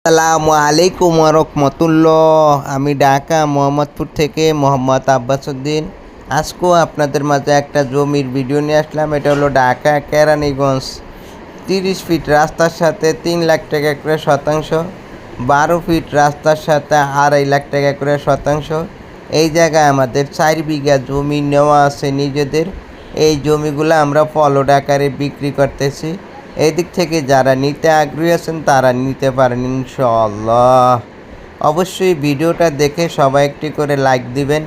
আসসালামু আলাইকুম রহমতুল্লাহ। আমি ঢাকা মোহাম্মদপুর থেকে মোহাম্মদ আব্বাসউদ্দিন। আজকেও আপনাদের মাঝে একটা জমির ভিডিও নিয়ে আসলাম। এটা হলো ঢাকা কেরানীগঞ্জ। 30 ফিট রাস্তার সাথে 3 লাখ টাকা করে শতাংশ, 12 ফিট রাস্তার সাথে 2.5 লাখ টাকা করে শতাংশ। এই জায়গায় আমাদের 4 বিঘা জমি নেওয়া আছে নিজেদের। এই জমিগুলো আমরা প্লট আকারে বিক্রি করতেছি। এই দিক থেকে যারা নিতে আগ্রহী আছেন তারা নিতে পারেন ইনশাআল্লাহ। অবশ্যই ভিডিওটা দেখে সবাই একটি করে লাইক দিবেন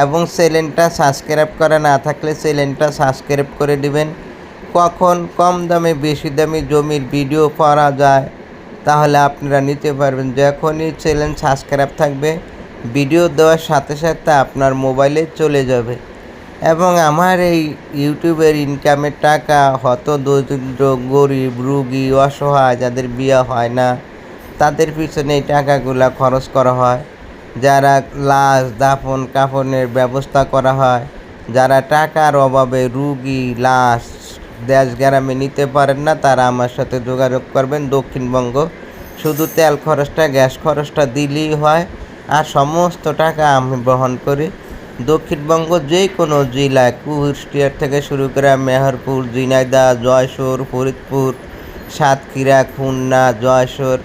এবং চ্যানেলটা সাবস্ক্রাইব করা না থাকলে চ্যানেলটা সাবস্ক্রাইব করে দিবেন। কখন কম দামে বেশি দামি জমির ভিডিও পাওয়া যায় তাহলে আপনারা নিতে পারবেন। যখনই চ্যানেল সাবস্ক্রাইব থাকবে ভিডিও দেওয়ার সাথে সাথে আপনার মোবাইলে চলে যাবে। এবং আমার এই ইউটিউবের ইনকামের টাকা হয়তো দরিদ্র গরিব রুগী অসহায় যাদের বিয়ে হয় না তাদের পিছনে এই টাকাগুলো খরচ করা হয়। যারা লাশ দাফন কাফনের ব্যবস্থা করা হয়, যারা টাকার অভাবে রুগী লাশ দেশ গ্রামে নিতে পারেন না তারা আমার সাথে যোগাযোগ করবেন। দক্ষিণবঙ্গ শুধু তেল খরচটা গ্যাস খরচটা দিলেই হয়, আর সমস্ত টাকা আমি বহন করি। দক্ষিণবঙ্গ যে কোনো জেলায় কুষ্টিয়া থেকে শুরু করে মেহেরপুর, ঝিনাইদহ, যশোর, ফরিদপুর, সাতক্ষীরা, খুলনা, যশোর,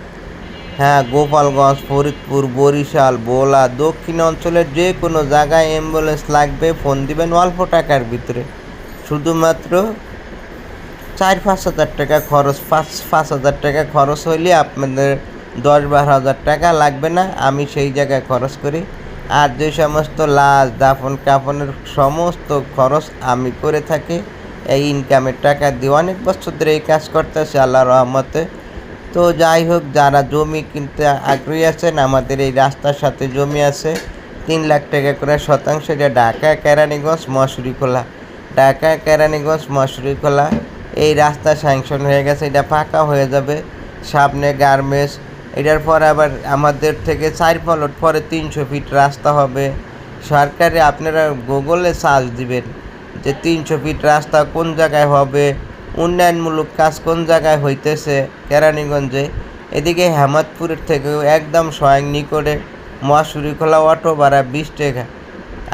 গোপালগঞ্জ, ফরিদপুর, বরিশাল, ভোলা, দক্ষিণ অঞ্চলের যে কোনো জায়গায় অ্যাম্বুলেন্স লাগবে ফোন দিবেন অল্প টাকার ভিতরে। শুধুমাত্র 4-5 হাজার টাকা খরচ, 5 হাজার টাকা খরচ হইলে আপনাদের 10-12 হাজার টাকা লাগবে না, আমি সেই জায়গায় খরচ করি। আর যে সমস্ত লাশ দাফন কাফনের সমস্ত খরচ আমি করে থাকি এই ইনকামের টাকা দিয়ে। অনেক বছর ধরে এই কাজ করতেছে আল্লাহর রহমতে। তো যাই হোক, যারা জমি কিনতে আগ্রহী আছেন, আমাদের এই রাস্তার সাথে জমি আছে 3 লাখ টাকা করে শতাংশ। এটা ঢাকা কেরানীগঞ্জ মশুরিখোলা, ঢাকা কেরানীগঞ্জ মশুরিখোলা। এই রাস্তা স্যাংশন হয়ে গেছে, এটা ফাঁকা হয়ে যাবে। সামনে গার্মেন্টস, এটার পর আবার আমাদের থেকে 4 প্লট পরে 300 ফিট রাস্তা হবে। সরকারে আপনারা গুগলে সার্চ দিবেন যে 300 ফিট রাস্তা কোন জায়গায় হবে, উন্নয়নমূলক কাজ কোন জায়গায় হইতেছে কেরানীগঞ্জে। এদিকে হেমাদপুরের থেকেও একদম স্বয়ং নিকটে মশুরিখোলা অটো ভাড়া 20 টাকা।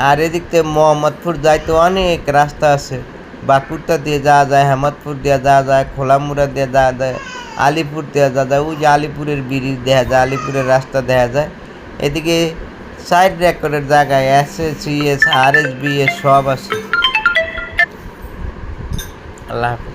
আর এদিক থেকে মোহাম্মদপুর যাইতে অনেক রাস্তা আছে। বাঁকুড়া দিয়ে যাওয়া যায়, হেমাদপুর দিয়ে যাওয়া যায়, খোলামুড়া দিয়ে যাওয়া যায়, আলিপুর দেওয়া যায়। ওই যে আলিপুরের ব্রিজ দেখা যায়, আলিপুরের রাস্তা দেখা যায়। এদিকে সাইড রেকর্ডের জায়গায় SSCS RSBS সব আছে। আল্লাহ হাফেজ।